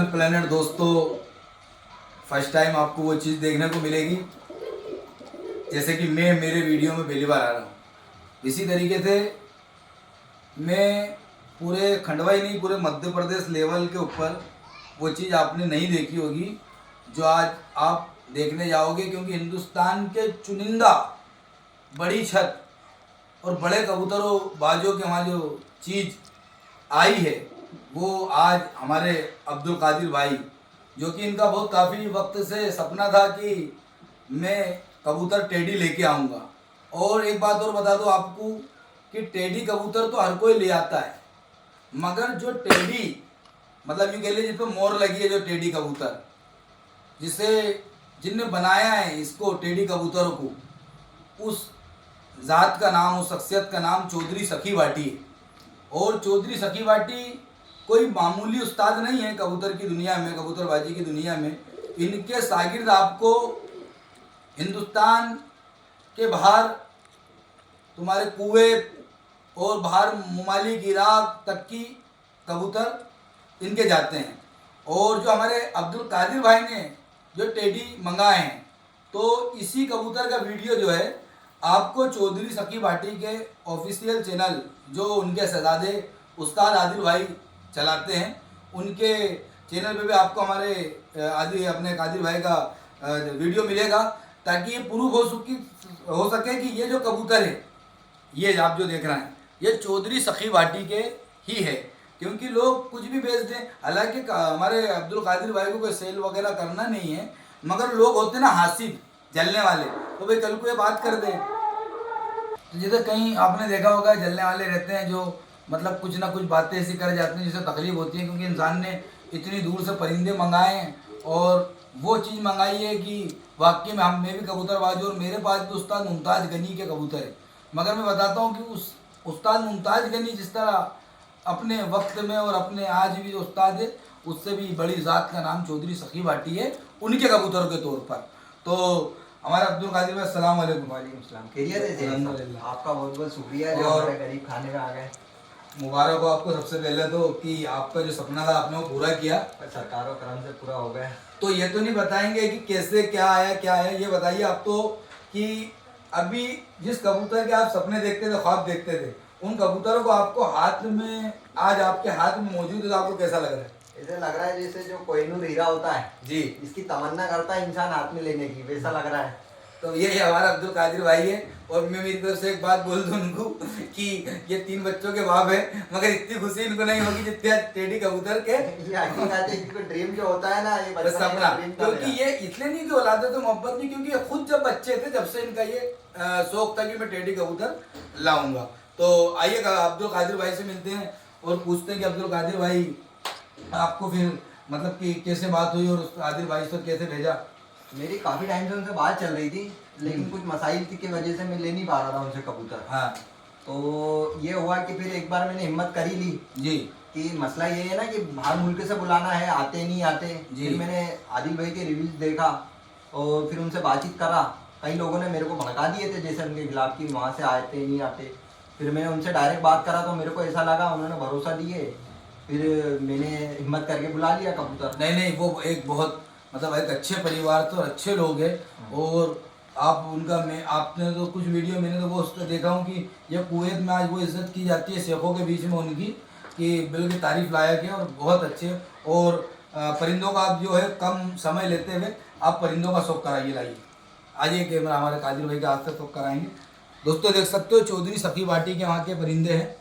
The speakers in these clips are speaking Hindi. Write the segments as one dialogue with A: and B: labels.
A: प्लेनेट दोस्तों, फर्स्ट टाइम आपको वो चीज़ देखने को मिलेगी जैसे कि मैं मेरे वीडियो में पहली बार आ रहा हूँ। इसी तरीके से मैं पूरे खंडवा ही नहीं, पूरे मध्य प्रदेश लेवल के ऊपर वो चीज़ आपने नहीं देखी होगी जो आज आप देखने जाओगे, क्योंकि हिंदुस्तान के चुनिंदा बड़ी छत और बड़े कबूतरों बाजों के वहाँ जो चीज़ आई है वो आज हमारे अब्दुल कादिर भाई, जो कि इनका बहुत काफ़ी वक्त से सपना था कि मैं कबूतर टेडी लेके आऊँगा। और एक बात और बता दूँ आपको कि टेडी कबूतर तो हर कोई ले आता है, मगर जो टेडी मतलब यूँ कह लीजिए जिस पर मोर लगी है, जो टेडी कबूतर जिसे जिनने बनाया है इसको टेडी कबूतरों को, उस ज़ात का नाम, उस शख्सियत का नाम चौधरी सखी भाटी है। और चौधरी सखी भाटी कोई मामूली उस्ताद नहीं है कबूतर की दुनिया में, कबूतरबाजी की दुनिया में। इनके शागिर्द आपको हिंदुस्तान के बाहर, तुम्हारे कुवैत और बाहर ममालिक, इराक तक की कबूतर इनके जाते हैं। और जो हमारे अब्दुल कादिर भाई ने जो टेडी मंगाए हैं, तो इसी कबूतर का वीडियो जो है आपको चौधरी सखी भाटी के ऑफिशियल चैनल जो उनके शहजादे उस्ताद आदिल भाई चलाते हैं, उनके चैनल पे भी आपको हमारे आदि अपने कादिर भाई का वीडियो मिलेगा, ताकि ये प्रूफ हो सके कि ये जो कबूतर है, ये आप जो देख रहे हैं, ये चौधरी सखी भाटी के ही है। क्योंकि लोग कुछ भी बेच दें, हालांकि हमारे अब्दुल कादिर भाई को कोई सेल वगैरह करना नहीं है, मगर लोग होते ना हासिद, जलने वाले, तो भाई कल को ये बात कर दें। तो जैसे कहीं आपने देखा होगा जलने वाले रहते हैं जो मतलब कुछ ना कुछ बातें ऐसी कर जाते हैं जिससे तकलीफ होती है, क्योंकि इंसान ने इतनी दूर से परिंदे मंगाए हैं और वो चीज़ मंगाई है कि वाकई में मैं भी कबूतरबाज हूँ और मेरे पास भी उस्ताद मुमताज़ गनी के कबूतर है। मगर मैं बताता हूँ कि उस उस्ताद मुमताज़ गनी जिस तरह अपने वक्त में और अपने आज भी जो उस्ताद है, उससे भी बड़ी ज़ात का नाम चौधरी सखी भाटी है उनके कबूतरों के तौर पर। तो हमारे अब्दुल कादिर भाई, अस्सलाम वालेकुम।
B: वालेकुम सलाम। खैरियत है? आपका बहुत बहुत शुक्रिया जो हमारे गरीब खाने में आ गए।
A: मुबारक हो आपको सबसे पहले तो कि आपका जो सपना था आपने वो पूरा किया,
B: सरकारों करम से पूरा हो गया।
A: तो ये तो नहीं बताएंगे कि कैसे क्या आया, ये बताइए आप तो कि अभी जिस कबूतर के आप सपने देखते थे, ख्वाब देखते थे, उन कबूतरों को आपको हाथ में, आज आपके हाथ में मौजूद है, तो आपको कैसा लग रहा है?
B: ऐसे लग रहा है जैसे जो कोहिनूर हीरा होता है
A: जी,
B: इसकी तमन्ना करता है इंसान हाथ में लेने की, वैसा लग रहा है।
A: तो ये हमारा अब्दुल कादिर भाई है। और मैं मेरी तरफ से एक बात बोल दूं उनको कि ये 3 बच्चों के बाप है, मगर इतनी खुशी इनको नहीं होगी जितनी टेडी कबूतर के
B: ड्रीम जो होता है ना, ये
A: सपना। क्योंकि ये इसलिए नहीं कि औलादे तो मोहब्बत नहीं, क्योंकि ये खुद जब बच्चे थे जब से इनका ये शौक था कि मैं टेडी कबूतर लाऊंगा। तो आइए अब्दुल कादिर भाई से मिलते हैं और पूछते हैं कि अब्दुल कादिर भाई आपको फिर मतलब कि कैसे बात हुई और उस आदिल भाई से कैसे भेजा?
B: मेरी काफी टाइम से उनसे बात चल रही थी, लेकिन कुछ मसाइल की वजह से मैं ले नहीं पा रहा था उनसे कबूतर।
A: हाँ,
B: तो ये हुआ कि फिर एक बार मैंने हिम्मत कर ही ली
A: जी
B: कि मसला ये है ना कि बाहर मुल्क से बुलाना है, आते नहीं आते। फिर मैंने आदिल भाई के रिव्यूज देखा और फिर उनसे बातचीत करा। कई लोगों ने मेरे को भड़का दिए थे जैसे उनके खिलाफ कि वहाँ से आते नहीं आते। फिर मैंने उनसे डायरेक्ट बात करा तो मेरे को ऐसा लगा, उन्होंने भरोसा दिए, फिर मैंने हिम्मत करके बुला लिया कबूतर।
A: नहीं, वो एक बहुत मतलब एक अच्छे परिवार तो अच्छे लोग हैं। और आप उनका, मैं आपने तो कुछ वीडियो मैंने तो वो उस पर देखा हूँ कि ये कुवैत में आज वो इज्जत की जाती है शेखों के बीच में उनकी, कि बिल की तारीफ लाया गया और बहुत अच्छे। और परिंदों का आप जो है कम समय लेते हुए आप परिंदों का शौक कराइए, लाइए आइए कैमरा हमारे कादिर भाई का हाथ से शौक कराएंगे। दोस्तों देख सकते हो चौधरी सखी भाटी के वहाँ के परिंदे हैं।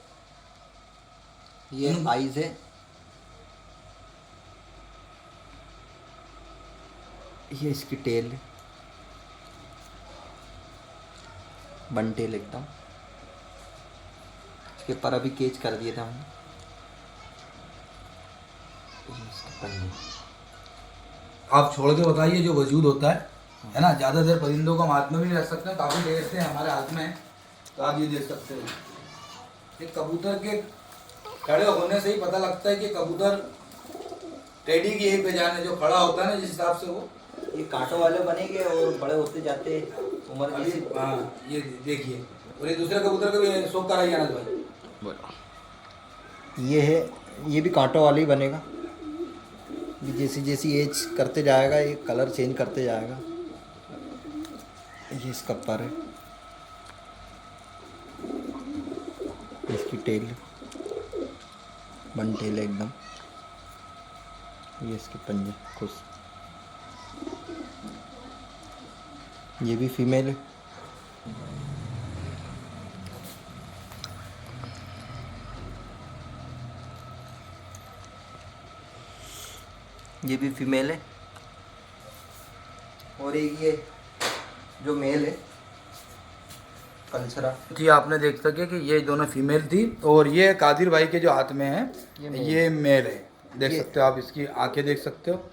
B: ये आइज है, ये इसकी टेल, बन टेल एकदम। इसके पर अभी केच कर दिए थे हमने।
A: आप छोड़ के बताइए जो वजूद होता है ना, ज़्यादा देर परिंदों को हम हाथ में भी नहीं रख सकते हैं, काफ़ी देर से हमारे हाथ में है। तो आप ये देख सकते हो एक कबूतर के खड़े होने से ही पता लगता है कि कबूतर टेडी की एक पहचान है, जो खड़ा होता है ना जिस हिसाब से वो।
B: ये कांटों वाले बनेंगे और बड़े होते जाते उम्र
A: अभी हाँ ये देखिए। और ये दूसरे कबूतर का भी शौक कराइए अनस भाई।
B: बोलो। ये है, ये भी कांटों वाले ही बनेगा। जैसी जैसी एज करते जाएगा ये कलर चेंज करते जाएगा। ये इसका पर है, इसकी टेल बन टेल है एकदम। ये इसके पंजे खुश। ये भी फीमेल है। ये भी फीमेल है। और एक ये जो मेल है कल्चरा।
A: जी आपने देख सके कि ये दोनों फीमेल थी और ये कादिर भाई के जो हाथ में है ये मेल है। देख सकते हो आप, इसकी आंखें देख सकते हो।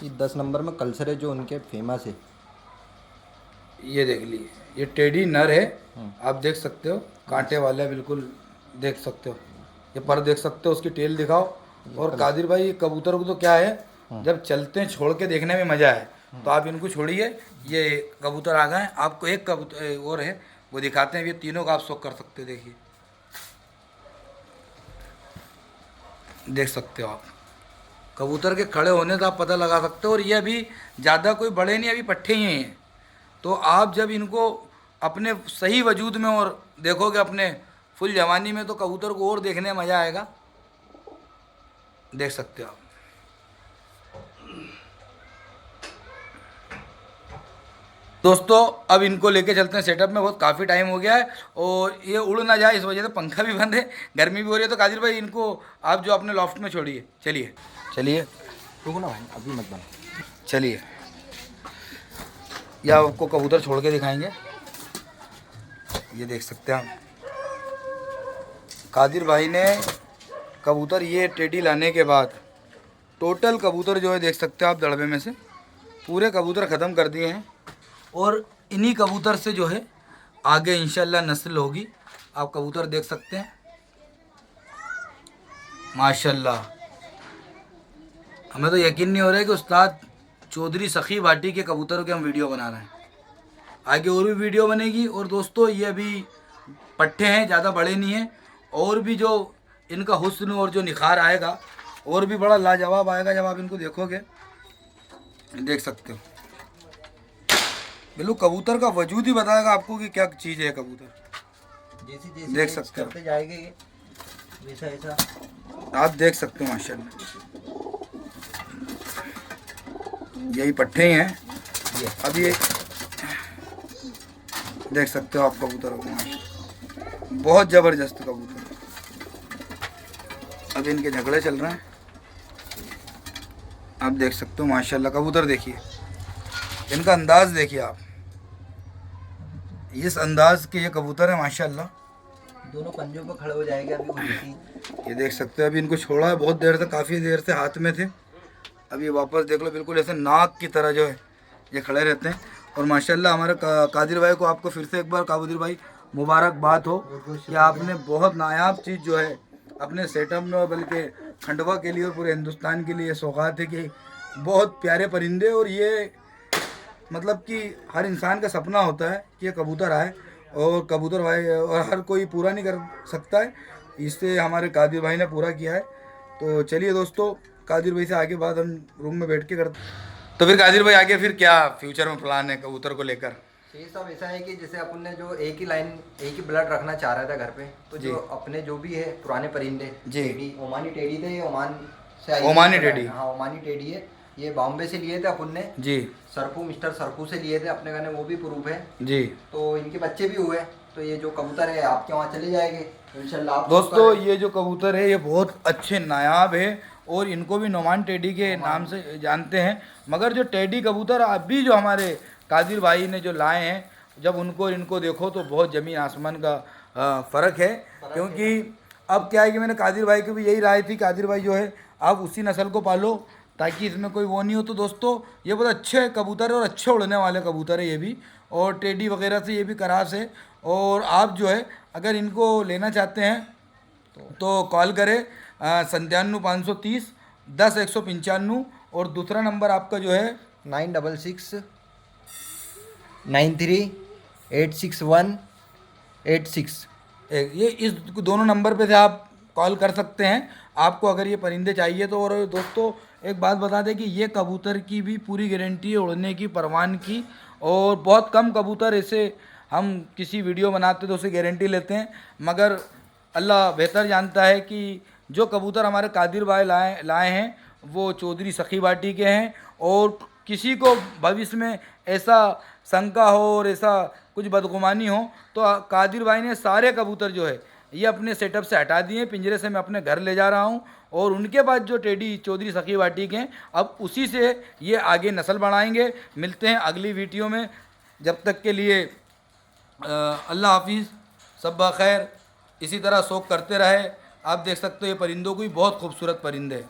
B: ये 10 नंबर में कल्चर है जो उनके फेमस है।
A: ये देख लीजिए, ये टेडी नर है, आप देख सकते हो, कांटे वाला है बिल्कुल, देख सकते हो। ये पर देख सकते हो, उसकी टेल दिखाओ। और कादिर भाई ये कबूतर को तो क्या है, जब चलते हैं छोड़ के देखने में मजा है। तो आप इनको छोड़िए, ये कबूतर आ गए। आपको एक कबूतर और है वो दिखाते हैं। ये तीनों का आप शौक कर सकते हो। देखिए, देख सकते हो आप कबूतर के खड़े होने से आप पता लगा सकते हो। और ये अभी ज़्यादा कोई बड़े नहीं, अभी पट्टे ही हैं। तो आप जब इनको अपने सही वजूद में और देखोगे अपने फुल जवानी में, तो कबूतर को और देखने में मज़ा आएगा। देख सकते हो आप। दोस्तों अब इनको लेके चलते हैं सेटअप में, बहुत काफ़ी टाइम हो गया है और ये उड़ ना जाए इस वजह से पंखा भी बंद है, गर्मी भी हो रही है। तो कादिर भाई इनको आप जो अपने लॉफ्ट में छोड़िए। चलिए चलिए,
B: रुको ना भाई, अभी मत बना।
A: चलिए, या आपको कबूतर छोड़ के दिखाएंगे। ये देख सकते हैं आप, कादिर भाई ने कबूतर ये टेडी लाने के बाद टोटल कबूतर जो है देख सकते हो आप, दड़बे में से पूरे कबूतर ख़त्म कर दिए हैं। और इन्हीं कबूतर से जो है आगे इंशाल्लाह नस्ल होगी। आप कबूतर देख सकते हैं माशाल्लाह। हमें तो यकीन नहीं हो रहा है कि उस्ताद चौधरी सखी भाटी के कबूतरों के हम वीडियो बना रहे हैं। आगे और भी वीडियो बनेगी। और दोस्तों ये अभी पट्टे हैं, ज़्यादा बड़े नहीं हैं। और भी जो इनका हुस्न और जो निखार आएगा और भी बड़ा लाजवाब आएगा जब आप इनको देखोगे। देख सकते हो, बिल्कुल कबूतर का वजूद ही बताएगा आपको कि क्या चीज़ है कबूतर।
B: जैसी जैसी
A: देख सकते हो,
B: करते जाएंगे ये वैसा ऐसा
A: आप देख सकते हो माशाल्लाह। यही पट्टे ही हैं। अब ये देख सकते हो आप कबूतरों को, माशाल्लाह बहुत ज़बरदस्त कबूतर। अब इनके झगड़े चल रहे हैं, आप देख सकते हो माशाल्लाह। कबूतर देखिए, इनका अंदाज देखिए आप, इस अंदाज के ये कबूतर है माशाल्लाह।
B: दोनों पंजों पर खड़े हो जाएंगे अभी खुद ही।
A: ये देख सकते हो, अभी इनको छोड़ा है बहुत देर से, काफ़ी देर से हाथ में थे। अब ये वापस देख लो, बिल्कुल ऐसे नाक की तरह जो है ये खड़े रहते हैं। और माशाल्लाह हमारे कादिर भाई को, आपको फिर से एक बार कादिर भाई मुबारकबाद हो कि आपने बहुत नायाब चीज़ जो है अपने सेटअप में, और बल्कि खंडवा के लिए और पूरे हिंदुस्तान के लिए सौगात है कि बहुत प्यारे परिंदे। और ये मतलब कि हर इंसान का सपना होता है कि ये कबूतर आए, और कबूतर भाई और हर कोई पूरा नहीं कर सकता है, इससे हमारे कादिर भाई ने पूरा किया है। तो चलिए दोस्तों, कादिर भाई से आगे बात हम रूम में बैठ के करते। तो फिर कादिर भाई आगे फिर क्या फ्यूचर में प्लान है कबूतर को लेकर?
B: ये सब ऐसा है कि जैसे अपन ने जो एक ही लाइन, एक ही ब्लड रखना चाह रहा था घर पे, तो जो अपने जो भी है पुराने परिंदे, टेडी, ओमानी टेडी थे, ये ओमान से आई।
A: ओमानी टेडी,
B: हाँ ओमानी टेडी है। ये बॉम्बे से लिए थे अपन ने
A: जी,
B: सरफू, मिस्टर सरफू से लिए थे अपने गाने, वो भी प्रूफ है
A: जी।
B: तो इनके बच्चे भी हुए। तो ये जो कबूतर है आपके वहाँ चले जाएंगे इंशाल्लाह।
A: दोस्तों ये जो कबूतर है ये बहुत अच्छे नायाब है, और इनको भी नोमान टेडी के नाम से जानते हैं। मगर जो टेडी कबूतर अभी जो हमारे कादिर भाई ने जो लाए हैं, जब उनको इनको देखो तो बहुत ज़मीन आसमान का फ़र्क है। क्योंकि अब क्या है कि मैंने कादिर भाई की भी यही राय थी, कादिर भाई जो है आप उसी नस्ल को पालो ताकि इसमें कोई वो नहीं हो। तो दोस्तों ये बहुत अच्छे कबूतर है और अच्छे उड़ने वाले कबूतर है ये भी, और टेडी वगैरह से ये भी करास है। और आप जो है अगर इनको लेना चाहते हैं तो कॉल करें 97 530 10 195। और दूसरा नंबर आपका जो है
B: 966 93 861 86।
A: ये इस दोनों नंबर पे से आप कॉल कर सकते हैं। आपको अगर ये परिंदे चाहिए तो। और दोस्तों एक बात बता दें कि ये कबूतर की भी पूरी गारंटी है उड़ने की, परवान की, और बहुत कम कबूतर ऐसे हम किसी वीडियो बनाते तो उसे गारंटी लेते हैं, मगर अल्लाह बेहतर जानता है कि जो कबूतर हमारे कादिर भाई लाए हैं वो चौधरी सखी बाटी के हैं। और किसी को भविष्य में ऐसा शंका हो और ऐसा कुछ बदगुमानी हो तो कादिर भाई ने सारे कबूतर जो है ये अपने सेटअप से हटा दिए, पिंजरे से मैं अपने घर ले जा रहा हूँ। और उनके बाद जो टेडी चौधरी सखी बाटी के हैं अब उसी से ये आगे नस्ल बढ़ाएंगे। मिलते हैं अगली वीडियो में, जब तक के लिए अल्लाह हाफिज़, सब खैर, इसी तरह शौक करते रहे। आप देख सकते हो ये परिंदों को भी बहुत खूबसूरत परिंदे।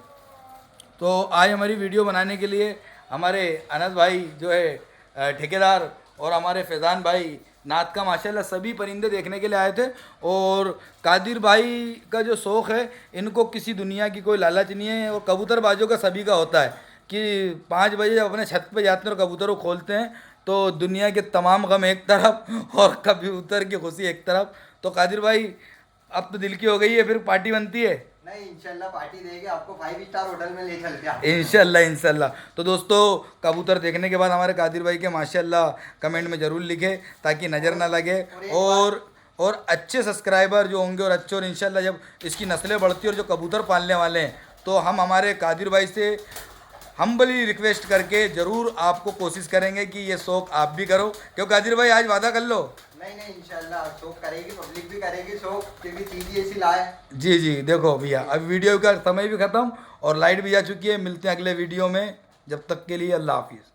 A: तो आज हमारी वीडियो बनाने के लिए हमारे अनस भाई जो है ठेकेदार और हमारे फैज़ान भाई नात का माशाल्लाह सभी परिंदे देखने के लिए आए थे। और कादिर भाई का जो शौक़ है, इनको किसी दुनिया की कोई लालच नहीं है। और कबूतरबाजों का सभी का होता है कि 5 बजे जब अपने छत पे जाते हैं और कबूतरों को खोलते हैं तो दुनिया के तमाम गम एक तरफ और कबूतर की खुशी एक तरफ। तो कादिर भाई अब तो दिल की हो गई है, फिर पार्टी बनती है।
B: नहीं, इंशाल्लाह पार्टी देंगे आपको, 5 स्टार होटल में ले चलते हैं
A: इंशाल्लाह इंशाल्लाह। तो दोस्तों कबूतर देखने के बाद हमारे कादिर भाई के माशाल्लाह कमेंट में ज़रूर लिखें ताकि नज़र ना लगे। और अच्छे सब्सक्राइबर जो होंगे और अच्छे, और इंशाल्लाह जब इसकी नस्लें बढ़ती और जो कबूतर पालने वाले हैं तो हम हमारे कादिर भाई से हम्बली रिक्वेस्ट करके ज़रूर आपको कोशिश करेंगे कि ये शौक़ आप भी करो। क्यों कादिर भाई आज वादा कर लो।
B: नहीं इंशाल्लाह शौक करेगी, पब्लिक भी करेगी शौक, क्योंकि चीज़ ऐसी लाए।
A: जी देखो भैया अब वीडियो का समय भी ख़त्म और लाइट भी जा चुकी है। मिलते हैं अगले वीडियो में, जब तक के लिए अल्लाह हाफिज़।